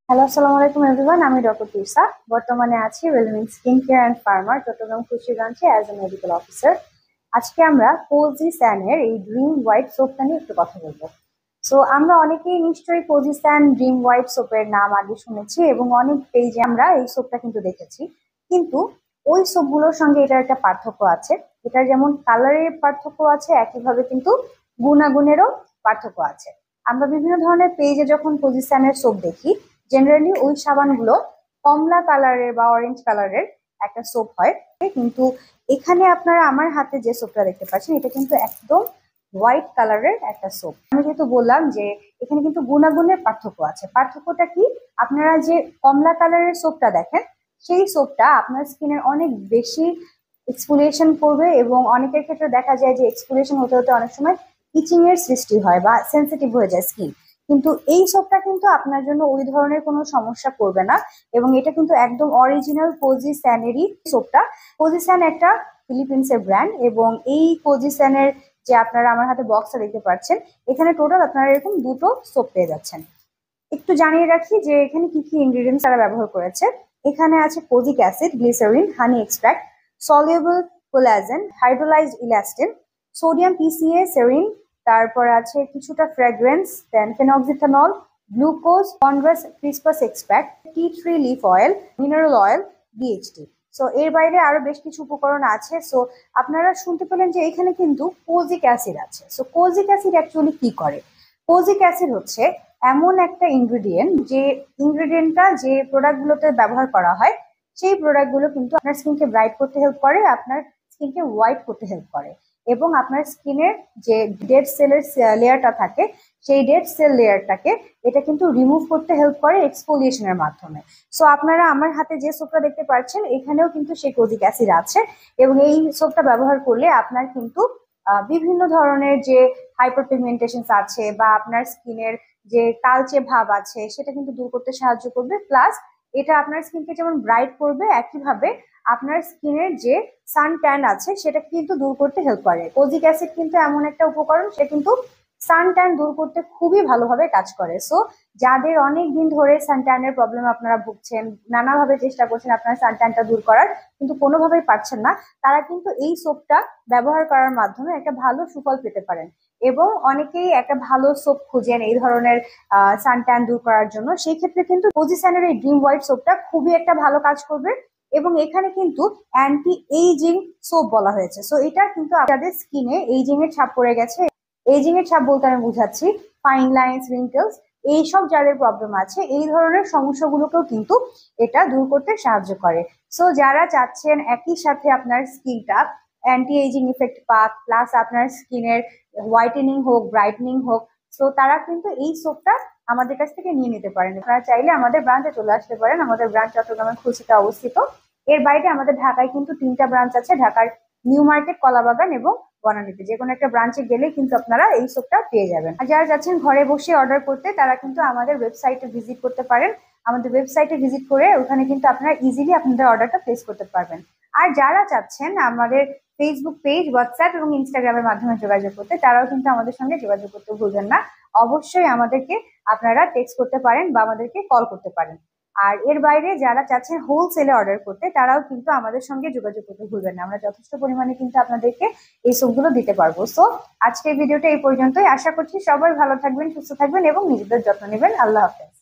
Hello, আসসালামু আলাইকুম everyone. আমি ডক্টর তুষা। বর্তমানে আছি Wellmin skin care and pharma Chattogram খুশিগঞ্জে অ্যাজ এ মেডিকেল অফিসার। আজকে আমরা কোজি স্যানের এই ড্রিম হোয়াইট সোপটা নিয়ে একটু কথা বলবো। সো আমরা অনেকেই নিশ্চয়ই কোজি স্যান ড্রিম হোয়াইট সোপের নাম আগে শুনেছি এবং অনেক পেজে আমরা এই সোপটা কিন্তু দেখেছি। কিন্তু ওই সোপগুলোর সঙ্গে এটার একটা পার্থক্য আছে। এটার যেমন কালারের পার্থক্য আছে, একইভাবে কিন্তু গুণাগুণেরও পার্থক্য আছে। আমরা বিভিন্ন ধরনের পেজে যখন কোজি স্যানের সোপ দেখি, জেনারেলি ওই সাবানগুলো কমলা কালারের বা অরেঞ্জ কালারের একটা সোপ হয়। কিন্তু এখানে আপনারা আমার হাতে যে সোপটা দেখতে পাচ্ছেন, এটা কিন্তু একদম হোয়াইট কালারের একটা সোপ। আমি যেহেতু বললাম যে এখানে কিন্তু গুণাগুণের পার্থক্য আছে। পার্থক্যটা কি? আপনারা যে কমলা কালারের সোপটা দেখেন, সেই সোপটা আপনার স্কিনের অনেক বেশি এক্সফোলিয়েশন করবে এবং অনেকের ক্ষেত্রে দেখা যায় যে এক্সফোলিয়েশন হতে হতে অনেক সময় ইচিং এর সৃষ্টি হয় বা সেন্সিটিভ হয়ে যায় স্কিন। কিন্তু এই সোপটা কিন্তু আপনার জন্য ওই ধরনের কোনো সমস্যা করবে না এবং এটা কিন্তু একদম অরিজিনাল কোজি স্যানেরই সোপটা। কোজি স্যান একটা ফিলিপিন্সের ব্র্যান্ড এবং এই কোজি স্যানের যে আপনারা আমার হাতে বক্সটা দেখতে পাচ্ছেন, এখানে টোটাল আপনারা এরকম দুটো সোপ পেয়ে যাচ্ছেন। একটু জানিয়ে রাখি যে এখানে কি কি ইনগ্রেডিয়েন্টস তারা ব্যবহার করেছে। এখানে আছে kojic acid, glycerin, honey extract, soluble collagen, hydrolysed elastin, sodium PCA serine, তারপর আছে কিছুটা fragrance, then phenoxyethanol, glucose, chondrus crispus extract, tea tree leaf oil, mineral oil, DHT. So এর বাইরে আরো বেশ কিছু উপকরণ আছে। সো আপনারা শুনতে পেলেন যে এখানে কিন্তু কোজিক অ্যাসিড আছে। সো কোজিক অ্যাসিড অ্যাকচুয়ালি কি করে? কোজিক অ্যাসিড হচ্ছে এমন একটা ইনগ্রিডিয়েন্ট, যে ইনগ্রিডিয়েন্টটা যে প্রোডাক্টগুলোতে ব্যবহার করা হয়, সেই প্রোডাক্টগুলো কিন্তু আপনার স্কিনকে ব্রাইট করতে হেল্প করে, আপনার স্কিনকে হোয়াইট করতে হেল্প করে এবং আপনার স্কিনের যে ডেড সেলের লেয়ারটা থাকে, সেই ডেড সেল লেয়ারটাকে এটা কিন্তু রিমুভ করতে হেল্প করে এক্সফোলিয়েশনের মাধ্যমে। সো আপনারা আমার হাতে যে সোপটা দেখতে পাচ্ছেন, এখানেও কিন্তু সেই কোজিক অ্যাসিড আছে এবং এই সোপটা ব্যবহার করলে আপনার কিন্তু বিভিন্ন ধরনের যে হাইপারপিগমেন্টেশন আছে বা আপনার স্কিনের যে কালচে ভাব আছে, সেটা কিন্তু দূর করতে সাহায্য করবে। প্লাস এটা আপনার স্কিনকে যেমন ব্রাইট করবে, একইভাবে আপনার স্কিনের যে সান ট্যান আছে সেটা কিন্তু দূর করতে হেল্প করে। কোজিক অ্যাসিড কিন্তু এমন একটা উপকরণ, সে কিন্তু সান ট্যান দূর করতে খুবই ভালোভাবে কাজ করে। সো যাদের অনেক দিন ধরে সান ট্যানের প্রবলেম আপনারা ভুগছেন, নানাভাবে চেষ্টা করছেন আপনার সান ট্যানটা দূর করার, কিন্তু কোনোভাবেই পারছেন না, তারা কিন্তু এই সোপটা ব্যবহার করার মাধ্যমে একটা ভালো সুফল পেতে পারেন। এবং অনেকেই একটা ভালো সোপ খুঁজেন এই ধরনের সান ট্যান দূর করার জন্য। সেই ক্ষেত্রে কিন্তু পজিশনের এই ড্রিম হোয়াইট সোপটা খুবই একটা ভালো কাজ করবে। এবং এখানে কিন্তু অ্যান্টি এইজিং সোপ বলা হয়েছে। সো এটা কিন্তু আপনাদের স্কিনে এইজিং এর ছাপ পড়ে গেছে। এইজিং এর ছাপ বলতে আমি বুঝাচ্ছি ফাইন লাইন্স, রিঙ্কেলস, এইসব যাদের প্রবলেম আছে, এই ধরনের সমস্যাগুলোকেও কিন্তু এটা দূর করতে সাহায্য করে। সো যারা চাচ্ছেন একই সাথে আপনার স্কিনটা অ্যান্টি এইজিং ইফেক্ট পাক, প্লাস আপনার স্কিনের হোয়াইটেনিং হোক, ব্রাইটনিং হোক, সো তারা কিন্তু এই সোপটা আমাদের কাছ থেকে নিয়ে নিতে পারেন। আপনারা চাইলে আমাদের ব্রাঞ্চে চলে আসতে পারেন। আমাদের ব্রাঞ্চ চট্টগ্রামের খুলশীতে অবস্থিত। এর বাইরে আমাদের ঢাকায় কিন্তু 3টা ব্রাঞ্চ আছে, ঢাকার নিউ মার্কেট, কলাবাগান এবং বনানীতে। যে কোনো একটা ব্রাঞ্চে গেলে কিন্তু আপনারা এই সোপটা পেয়ে যাবেন। আর যারা যাচ্ছেন ঘরে বসে অর্ডার করতে, তারা কিন্তু আমাদের ওয়েবসাইটে ভিজিট করতে পারেন। আমাদের ওয়েবসাইটে ভিজিট করে ওখানে কিন্তু আপনারা ইজিলি আপনাদের অর্ডারটা প্লেস করতে পারবেন। আর যারা চাচ্ছেন আমাদের ফেসবুক পেজ, হোয়াটসঅ্যাপ এবং ইনস্টাগ্রামের মাধ্যমে যোগাযোগ করতে, তারাও কিন্তু আমাদের সঙ্গে যোগাযোগ করতে ভুলবেন না। অবশ্যই আমাদেরকে আপনারা টেক্সট করতে পারেন বা আমাদেরকে কল করতে পারেন। আর এর বাইরে যারা চাচ্ছেন হোলসেলে অর্ডার করতে, তারাও কিন্তু আমাদের সঙ্গে যোগাযোগ করতে ভুলবেন না। আমরা যথেষ্ট পরিমাণে কিন্তু আপনাদেরকে এই সবগুলো দিতে পারবো। সো আজকের ভিডিওটা এই পর্যন্তই। আশা করছি সবাই ভালো থাকবেন, সুস্থ থাকবেন এবং নিজেদের যত্ন নেবেন। আল্লাহ হাফেজ।